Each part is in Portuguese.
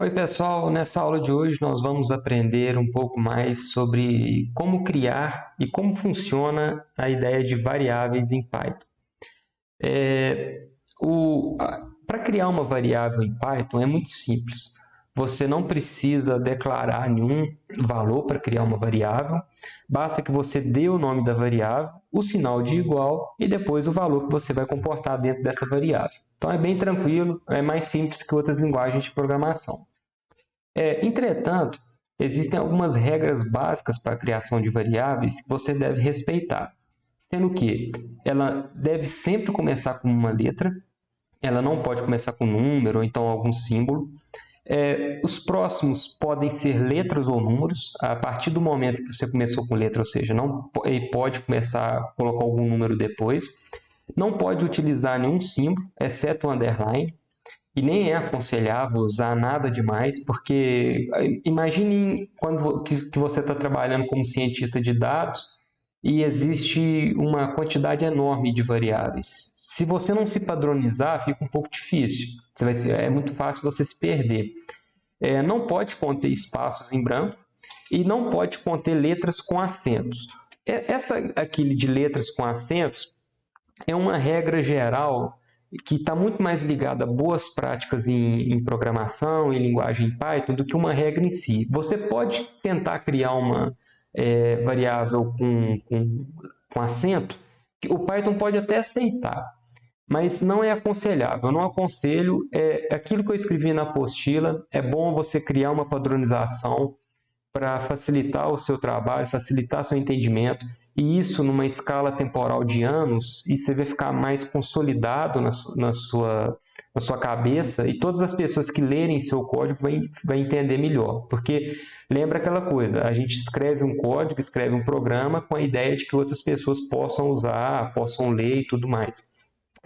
Oi, pessoal! Nessa aula de hoje nós vamos aprender um pouco mais sobre como criar e como funciona a ideia de variáveis em Python. Para criar uma variável em Python é muito simples. Você não precisa declarar nenhum valor para criar uma variável, basta que você dê o nome da variável, o sinal de igual e depois o valor que você vai comportar dentro dessa variável. Então é bem tranquilo, é mais simples que outras linguagens de programação. Entretanto, existem algumas regras básicas para a criação de variáveis que você deve respeitar, sendo que ela deve sempre começar com uma letra, ela não pode começar com número ou então algum símbolo. Os próximos podem ser letras ou números, a partir do momento que você começou com letra, ou seja, não pode começar a colocar algum número depois. Não pode utilizar nenhum símbolo, exceto o underline. E nem é aconselhável usar nada demais, porque imagine quando que você está trabalhando como cientista de dados e existe uma quantidade enorme de variáveis. Se você não se padronizar, fica um pouco difícil. É muito fácil você se perder. Não pode conter espaços em branco e não pode conter letras com acentos. Essa aqui de letras com acentos é uma regra geral que está muito mais ligada a boas práticas em programação, em linguagem Python, do que uma regra em si. Você pode tentar criar uma variável com acento, que o Python pode até aceitar, mas não é aconselhável. Eu não aconselho. Aquilo que eu escrevi na apostila, é bom você criar uma padronização para facilitar o seu trabalho, facilitar seu entendimento, e isso numa escala temporal de anos, e você vai ficar mais consolidado na sua cabeça, e todas as pessoas que lerem seu código vão entender melhor. Porque lembra aquela coisa, a gente escreve um código, escreve um programa com a ideia de que outras pessoas possam usar, possam ler e tudo mais.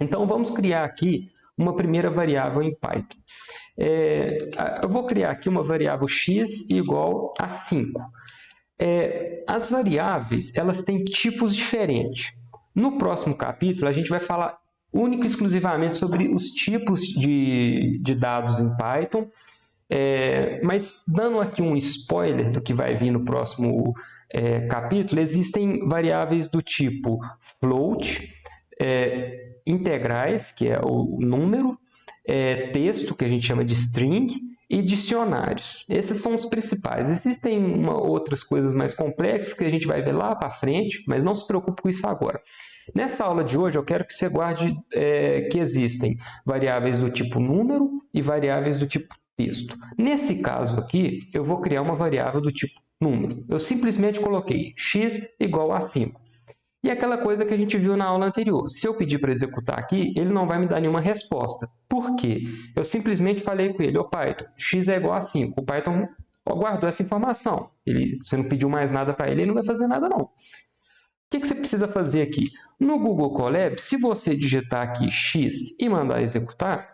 Então vamos criar aqui uma primeira variável em Python. Eu vou criar aqui uma variável x igual a 5. As variáveis elas têm tipos diferentes. No próximo capítulo, a gente vai falar única e exclusivamente sobre os tipos de dados em Python, mas dando aqui um spoiler do que vai vir no próximo capítulo, existem variáveis do tipo float, integrais, que é o número, texto, que a gente chama de string, e dicionários. Esses são os principais. Existem outras coisas mais complexas que a gente vai ver lá para frente, mas não se preocupe com isso agora. Nessa aula de hoje, eu quero que você guarde que existem variáveis do tipo número e variáveis do tipo texto. Nesse caso aqui, eu vou criar uma variável do tipo número. Eu simplesmente coloquei x igual a 5. E aquela coisa que a gente viu na aula anterior. Se eu pedir para executar aqui, ele não vai me dar nenhuma resposta. Por quê? Eu simplesmente falei com ele, Python, x é igual a 5. O Python guardou essa informação. Você não pediu mais nada para ele, ele não vai fazer nada não. O que você precisa fazer aqui? No Google Colab, se você digitar aqui x e mandar executar,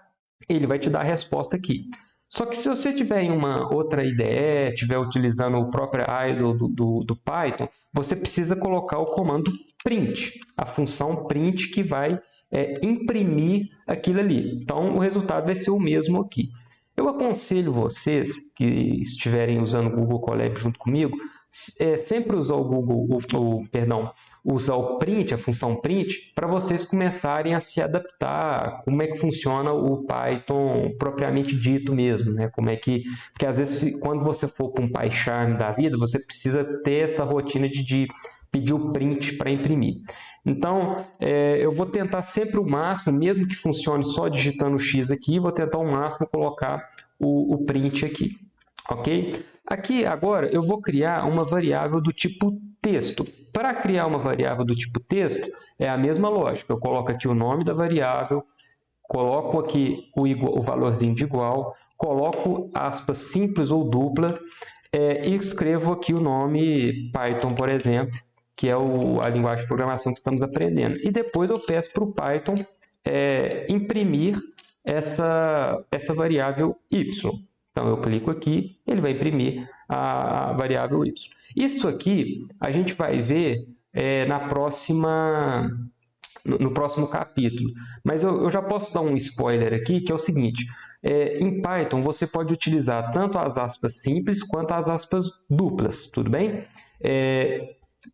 ele vai te dar a resposta aqui. Só que se você tiver em uma outra IDE, estiver utilizando o próprio idle do Python, você precisa colocar o comando print, a função print que vai imprimir aquilo ali. Então, o resultado vai ser o mesmo aqui. Eu aconselho vocês que estiverem usando o Google Colab junto comigo, sempre usar usar o print, a função print, para vocês começarem a se adaptar a como é que funciona o Python propriamente dito mesmo, né? Porque às vezes quando você for para um PyCharm da vida, você precisa ter essa rotina de pedir o print para imprimir. Então, eu vou tentar sempre o máximo, mesmo que funcione só digitando o X aqui, vou tentar o máximo colocar o print aqui, ok? Aqui, agora, eu vou criar uma variável do tipo texto. Para criar uma variável do tipo texto, é a mesma lógica. Eu coloco aqui o nome da variável, coloco aqui o valorzinho de igual, coloco aspas simples ou dupla, e escrevo aqui o nome Python, por exemplo, que é a linguagem de programação que estamos aprendendo. E depois eu peço para o Python imprimir essa variável y. Então, eu clico aqui, ele vai imprimir a variável y. Isso aqui a gente vai ver no próximo capítulo. Mas eu já posso dar um spoiler aqui, que é o seguinte. em Python você pode utilizar tanto as aspas simples quanto as aspas duplas, tudo bem?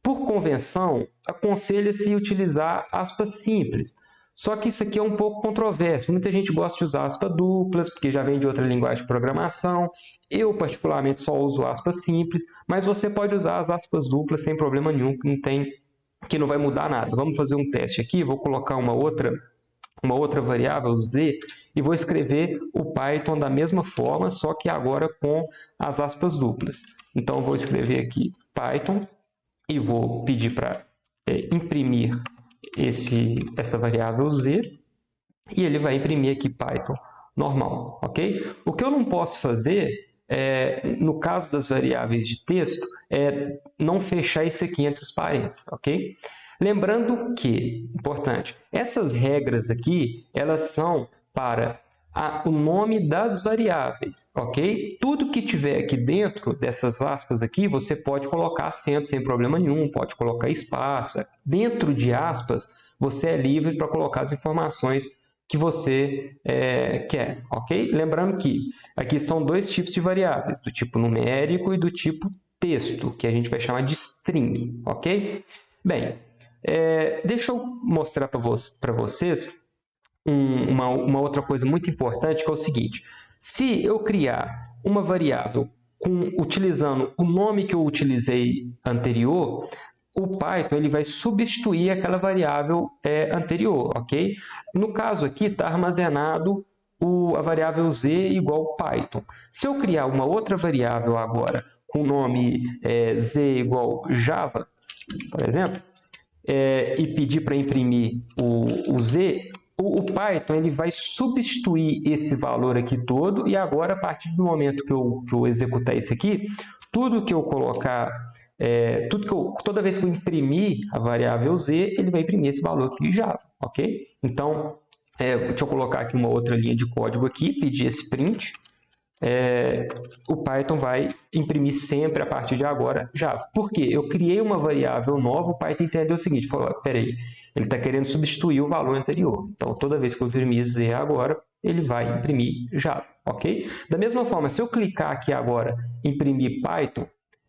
Por convenção, aconselha-se utilizar aspas simples. Só que isso aqui é um pouco controverso. Muita gente gosta de usar aspas duplas, porque já vem de outra linguagem de programação. Eu, particularmente, só uso aspas simples, mas você pode usar as aspas duplas sem problema nenhum, que não vai mudar nada. Vamos fazer um teste aqui, vou colocar uma outra variável, z, e vou escrever o Python da mesma forma, só que agora com as aspas duplas. Então, vou escrever aqui Python e vou pedir para imprimir essa variável z, e ele vai imprimir aqui Python normal, ok? O que eu não posso fazer, no caso das variáveis de texto, é não fechar isso aqui entre os parênteses, ok? Lembrando que, importante, essas regras aqui, elas são para o nome das variáveis, ok? Tudo que tiver aqui dentro dessas aspas aqui, você pode colocar acento sem problema nenhum, pode colocar espaço. Dentro de aspas, você é livre para colocar as informações que você quer, ok? Lembrando que aqui são dois tipos de variáveis, do tipo numérico e do tipo texto, que a gente vai chamar de string, ok? Bem, deixa eu mostrar para vocês uma outra coisa muito importante, que é o seguinte: se eu criar uma variável utilizando o nome que eu utilizei anterior, o Python ele vai substituir aquela variável anterior, ok? No caso aqui está armazenado a variável z igual Python. Se eu criar uma outra variável agora com o nome z igual Java, por exemplo, e pedir para imprimir o z, o Python ele vai substituir esse valor aqui todo, e agora, a partir do momento que eu executar isso aqui, tudo que eu colocar, toda vez que eu imprimir a variável z, ele vai imprimir esse valor aqui de Java, ok? Então, deixa eu colocar aqui uma outra linha de código aqui, pedir esse print. O Python vai imprimir sempre, a partir de agora, Java. Por quê? Eu criei uma variável nova, o Python entendeu o seguinte, falou, peraí, ele está querendo substituir o valor anterior. Então, toda vez que eu imprimir Z agora, ele vai imprimir Java, ok? Da mesma forma, se eu clicar aqui agora, imprimir Python,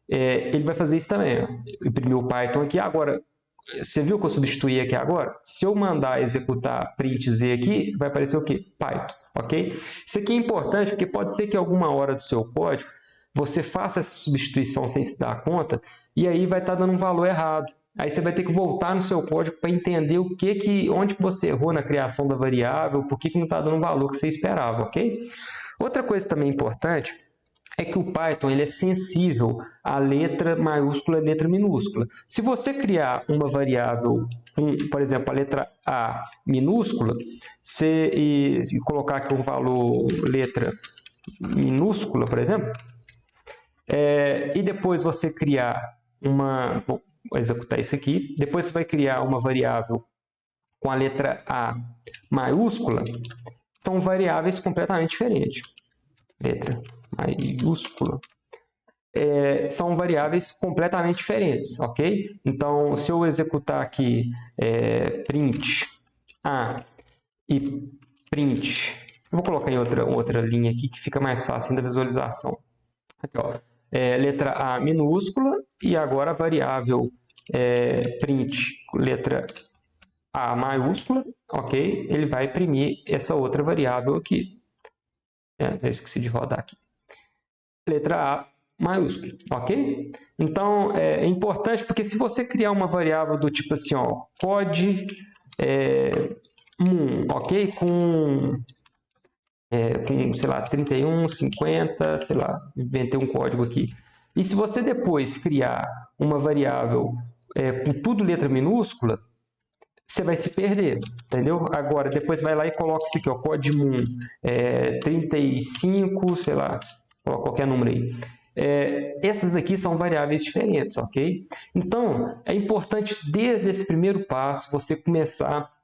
ele vai fazer isso também. Ó. Imprimir o Python aqui agora. Você viu que eu substituí aqui agora? Se eu mandar executar print z aqui, vai aparecer o quê? Python, ok? Isso aqui é importante porque pode ser que alguma hora do seu código você faça essa substituição sem se dar conta e aí vai estar dando um valor errado. Aí você vai ter que voltar no seu código para entender onde que você errou na criação da variável, por que não está dando o valor que você esperava, ok? Outra coisa também importante é que o Python ele é sensível à letra maiúscula e letra minúscula. Se você criar uma variável, por exemplo, a letra A minúscula, e colocar aqui um valor letra minúscula, por exemplo, e depois você criar vou executar isso aqui, depois você vai criar uma variável com a letra A maiúscula, são variáveis completamente diferentes. Letra maiúscula. São variáveis completamente diferentes, ok? Então, se eu executar aqui print A e print, eu vou colocar em outra linha aqui que fica mais fácil da visualização. Aqui, ó, letra A minúscula e agora a variável print letra A maiúscula, ok? Ele vai imprimir essa outra variável aqui. Eu esqueci de rodar aqui. Letra A maiúscula, ok? Então, é importante porque se você criar uma variável do tipo assim, ó, code moon, ok? Com, sei lá, 31, 50, sei lá, inventei um código aqui. E se você depois criar uma variável com tudo letra minúscula, você vai se perder, entendeu? Agora, depois vai lá e coloca isso aqui, ó, codemon 35, sei lá, coloca qualquer número aí. Essas aqui são variáveis diferentes, ok? Então, é importante desde esse primeiro passo você começar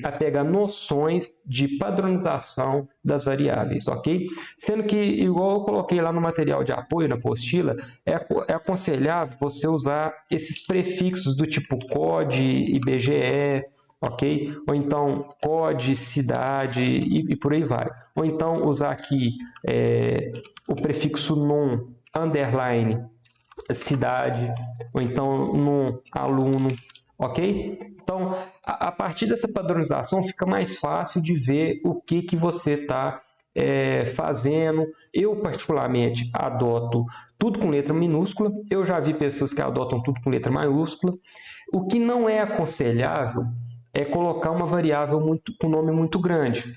a pegar noções de padronização das variáveis, ok? Sendo que, igual eu coloquei lá no material de apoio, na apostila, é aconselhável você usar esses prefixos do tipo COD, IBGE, ok? Ou então COD, cidade e por aí vai. Ou então usar aqui o prefixo num, underline, cidade, ou então num aluno, ok? Então, a partir dessa padronização fica mais fácil de ver o que você está fazendo. Eu, particularmente, adoto tudo com letra minúscula. Eu já vi pessoas que adotam tudo com letra maiúscula. O que não é aconselhável é colocar uma variável com nome muito grande.